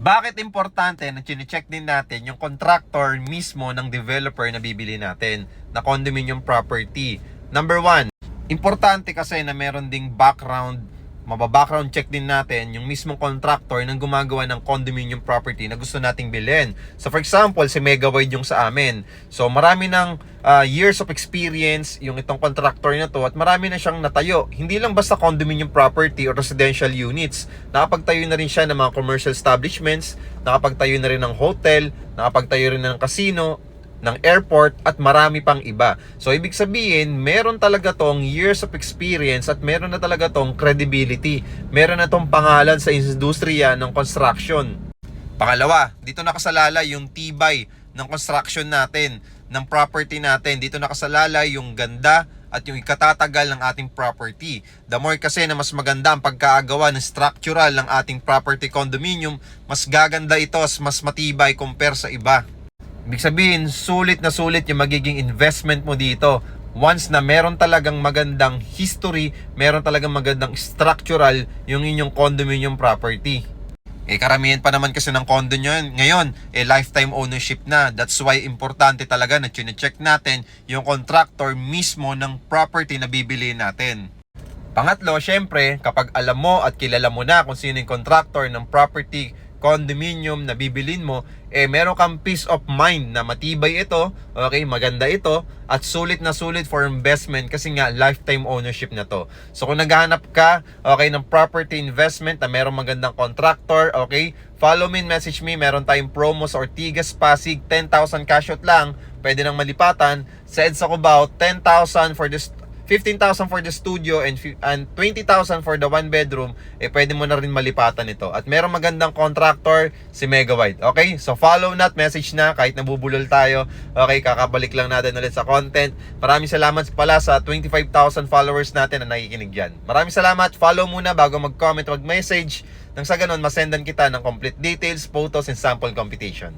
Bakit importante na chine-check din natin yung contractor mismo ng developer na bibili natin na condominium property? Number one, importante kasi na meron ding background, mababackground check din natin yung mismong contractor ng gumagawa ng condominium property na gusto nating bilhin. So for example, si Megawide yung sa amin. So marami ng years of experience yung itong contractor na to at marami na siyang natayo. Hindi lang basta condominium property or residential units. Nakapagtayo na rin siya ng mga commercial establishments, nakapagtayo na rin ng hotel, nakapagtayo rin ng casino, ng airport at marami pang iba. So ibig sabihin, meron talaga tong years of experience at meron na talaga tong credibility. Meron na tong pangalan sa industriya ng construction. Pangalawa, dito nakasalalay yung tibay ng construction natin, ng property natin. Dito nakasalalay yung ganda at yung ikatatagal ng ating property. The more kasi na mas maganda ang pagkaagawa ng structural ng ating property condominium, mas gaganda ito, mas matibay compare sa iba. Ibig sabihin, sulit na sulit yung magiging investment mo dito. Once na meron talagang magandang history, meron talagang magandang structural yung inyong condominium property. Karamihan pa naman kasi ng condo nyo ngayon, lifetime ownership na. That's why importante talaga na chine-check natin yung contractor mismo ng property na bibili natin. Pangatlo, syempre, kapag alam mo at kilala mo na kung sino yung contractor ng property condominium na bibilin mo, meron kang peace of mind na matibay ito, okay, maganda ito, at sulit na sulit for investment kasi nga lifetime ownership na to. So kung naghahanap ka, okay, ng property investment na merong magandang contractor, okay, follow me and message me. Meron tayong promo sa Ortigas Pasig, 10,000 cash out lang, pwede nang malipatan. Sa EDSA Cubao, 10,000 for this 15,000 for the studio and 20,000 for the one bedroom, pwede mo na rin malipatan ito. At merong magandang contractor, si Megawide. Okay? So follow na at message na kahit nabubulol tayo. Okay, kakabalik lang natin ulit sa content. Maraming salamat pala sa 25,000 followers natin na nakikinig dyan. Maraming salamat. Follow muna bago mag-comment, mag-message. Nang sa ganun, masendan kita ng complete details, photos, and sample computation.